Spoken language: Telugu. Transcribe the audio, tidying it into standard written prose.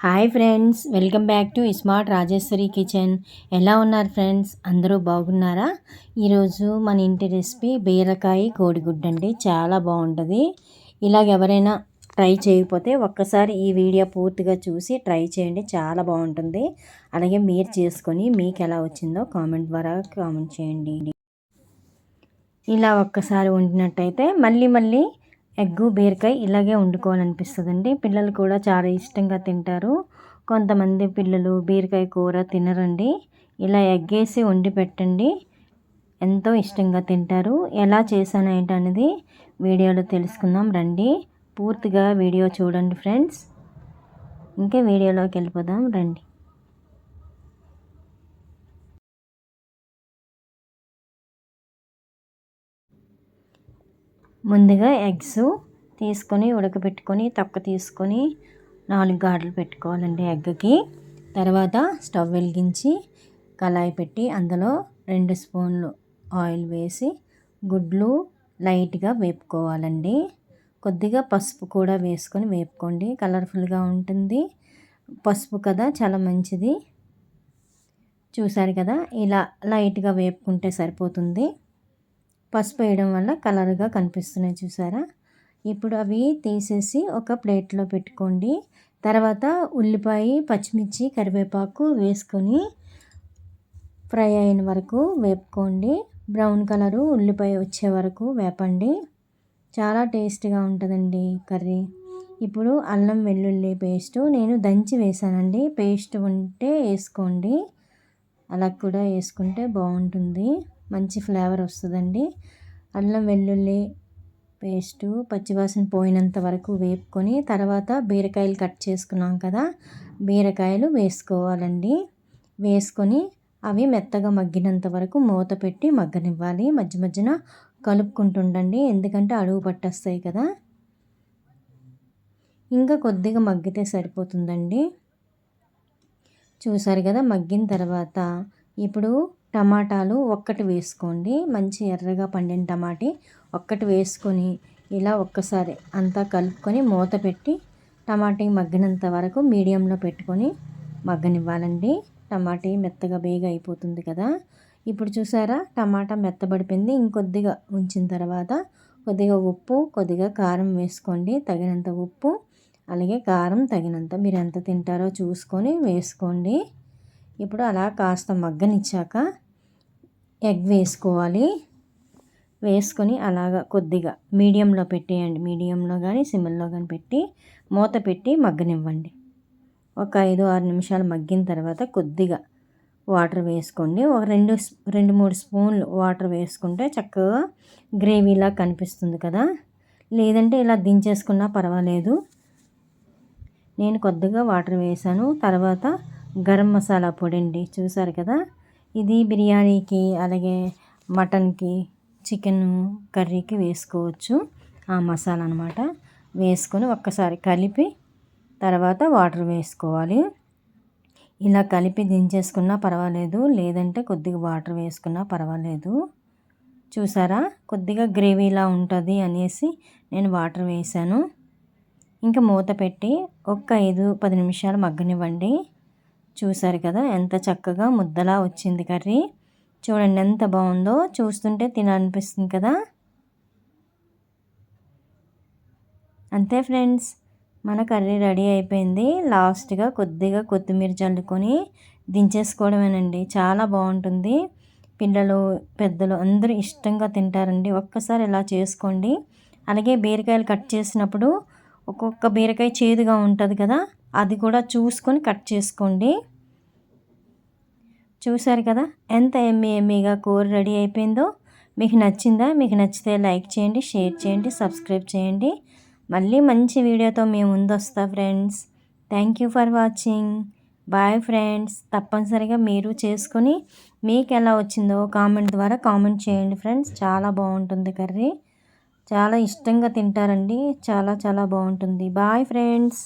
Hi friends, welcome back to smart Rajeshwari kitchen. ఎలా ఉన్నారు ఫ్రెండ్స్? అందరూ బాగున్నారా? ఈరోజు మన ఇంటి రెసిపీ బీరకాయ కోడిగుడ్డు అండి. చాలా బాగుంటుంది. ఇలాగ ఎవరైనా ట్రై చేయకపోతే ఒక్కసారి ఈ వీడియో పూర్తిగా చూసి ట్రై చేయండి. చాలా బాగుంటుంది. అలాగే మీరు చేసుకొని మీకు ఎలా వచ్చిందో కామెంట్ ద్వారా కామెంట్ చేయండి. ఇలా ఒక్కసారి వండినట్టయితే మళ్ళీ ఎగ్గు బీరకాయ ఇలాగే వండుకోవాలనిపిస్తుందండి. పిల్లలు కూడా చాలా ఇష్టంగా తింటారు. కొంతమంది పిల్లలు బీరకాయ కూర తినరండి. ఇలా ఎగ్ వేసి వండి పెట్టండి, ఎంతో ఇష్టంగా తింటారు. ఎలా చేశాను ఏంటనేది వీడియోలో తెలుసుకుందాం రండి. పూర్తిగా వీడియో చూడండి ఫ్రెండ్స్. ఇంకా వీడియోలోకి వెళ్ళిపోదాం రండి. ముందుగా ఎగ్స్ తీసుకొని ఉడకబెట్టుకొని తొక్క తీసుకొని 4 గాడులు పెట్టుకోవాలండి ఎగ్కి. తర్వాత స్టవ్ వెలిగించి కళాయి పెట్టి అందులో 2 స్పూన్లు ఆయిల్ వేసి గుడ్లు లైట్గా వేపుకోవాలండి. కొద్దిగా పసుపు కూడా వేసుకొని వేపుకోండి, కలర్ఫుల్గా ఉంటుంది. పసుపు కదా చాలా మంచిది. చూసారు కదా, ఇలా లైట్గా వేపుకుంటే సరిపోతుంది. పసుపు వేయడం వల్ల కలర్గా కనిపిస్తున్నాయి చూసారా. ఇప్పుడు అవి తీసేసి ఒక ప్లేట్లో పెట్టుకోండి. తర్వాత ఉల్లిపాయ, పచ్చిమిర్చి, కరివేపాకు వేసుకొని ఫ్రై అయిన వరకు వేపుకోండి. బ్రౌన్ కలరు ఉల్లిపాయ వచ్చే వరకు వేపండి. చాలా టేస్ట్గా ఉంటుందండి కర్రీ. ఇప్పుడు అల్లం వెల్లుల్లి పేస్ట్ నేను దంచి వేసానండి. పేస్ట్ ఉంటే వేసుకోండి, అలా కూడా వేసుకుంటే బాగుంటుంది, మంచి ఫ్లేవర్ వస్తుందండి. అల్లం వెల్లుల్లి పేస్టు పచ్చివాసన పోయినంత వరకు వేపుకొని తర్వాత బీరకాయలు కట్ చేసుకున్నాం కదా, బీరకాయలు వేసుకోవాలండి. వేసుకొని అవి మెత్తగా మగ్గినంత వరకు మూత పెట్టి మగ్గనివ్వాలి. మధ్య మధ్యన కలుపుకుంటుండండి, ఎందుకంటే అడుగు పట్టేస్తాయి కదా. ఇంకా కొద్దిగా మగ్గితే సరిపోతుందండి. చూసారు కదా, మగ్గిన తర్వాత ఇప్పుడు టమాటాలు ఒక్కటి వేసుకోండి. మంచి ఎర్రగా పండిన టమాటీ ఒక్కటి వేసుకొని ఇలా ఒక్కసారి అంతా కలుపుకొని మూత పెట్టి టమాటీ మగ్గినంత వరకు మీడియంలో పెట్టుకొని మగ్గనివ్వాలండి. టమాటీ మెత్తగా బేగా అయిపోతుంది కదా. ఇప్పుడు చూసారా, టమాటా మెత్తబడిపోయింది. ఇంకొద్దిగా ఉంచిన తర్వాత కొద్దిగా ఉప్పు, కొద్దిగా కారం వేసుకోండి, తగినంత ఉప్పు అలాగే కారం తగినంత, మీరు ఎంత తింటారో చూసుకొని వేసుకోండి. ఇప్పుడు అలా కాస్త మగ్గనిచ్చాక ఎగ్ వేసుకోవాలి. వేసుకొని అలాగా కొద్దిగా మీడియంలో పెట్టేయండి. మీడియంలో కానీ సిమ్లో కానీ పెట్టి మూత పెట్టి మగ్గనివ్వండి. ఒక 5-6 నిమిషాలు మగ్గిన తర్వాత కొద్దిగా వాటర్ వేసుకోండి. ఒక 2-3 స్పూన్లు వాటర్ వేసుకుంటే చక్కగా గ్రేవీలా కనిపిస్తుంది కదా. లేదంటే ఇలా దించేసుకున్నా పర్వాలేదు. నేను కొద్దిగా వాటర్ వేసాను. తర్వాత గరం మసాలా పొడి అండి, చూసారు కదా. ఇది బిర్యానీకి అలాగే మటన్కి, చికెన్ కర్రీకి వేసుకోవచ్చు ఆ మసాలా అనమాట. వేసుకొని ఒక్కసారి కలిపి తర్వాత వాటర్ వేసుకోవాలి. ఇలా కలిపి దించేసుకున్నా పర్వాలేదు, లేదంటే కొద్దిగా వాటర్ వేసుకున్నా పర్వాలేదు. చూసారా, కొద్దిగా గ్రేవీలా ఉంటుంది అనేసి నేను వాటర్ వేసాను. ఇంకా మూత పెట్టి ఒక 5-10 నిమిషాలు మగ్గనివ్వండి. చూసారు కదా, ఎంత చక్కగా ముద్దలా వచ్చింది కర్రీ. చూడండి ఎంత బాగుందో, చూస్తుంటే తినాలనిపిస్తుంది కదా. అంతే ఫ్రెండ్స్, మన కర్రీ రెడీ అయిపోయింది. లాస్ట్గా కొద్దిగా కొత్తిమీర చల్లుకొని దించేసుకోవడమేనండి. చాలా బాగుంటుంది. పిల్లలు పెద్దలు అందరూ ఇష్టంగా తింటారండి. ఒక్కసారి ఇలా చేసుకోండి. అలాగే బీరకాయలు కట్ చేసినప్పుడు ఒక్కొక్క బీరకాయ చేదుగా ఉంటుంది కదా, అది కూడా చూసుకొని కట్ చేసుకోండి. చూసారు కదా, ఎంత ఎమ్మీగా కూర రెడీ అయిపోయిందో. మీకు నచ్చిందా? మీకు నచ్చితే లైక్ చేయండి, షేర్ చేయండి, సబ్స్క్రైబ్ చేయండి. మళ్ళీ మంచి వీడియోతో మేము ముందు వస్తా friends. Thank you for watching. Bye friends. తప్పనిసరిగా మీరు చేసుకొని మీకు ఎలా వచ్చిందో కామెంట్ ద్వారా కామెంట్ చేయండి ఫ్రెండ్స్. చాలా బాగుంటుంది కర్రీ, చాలా ఇష్టంగా తింటారండి. చాలా చాలా బాగుంటుంది. Bye friends.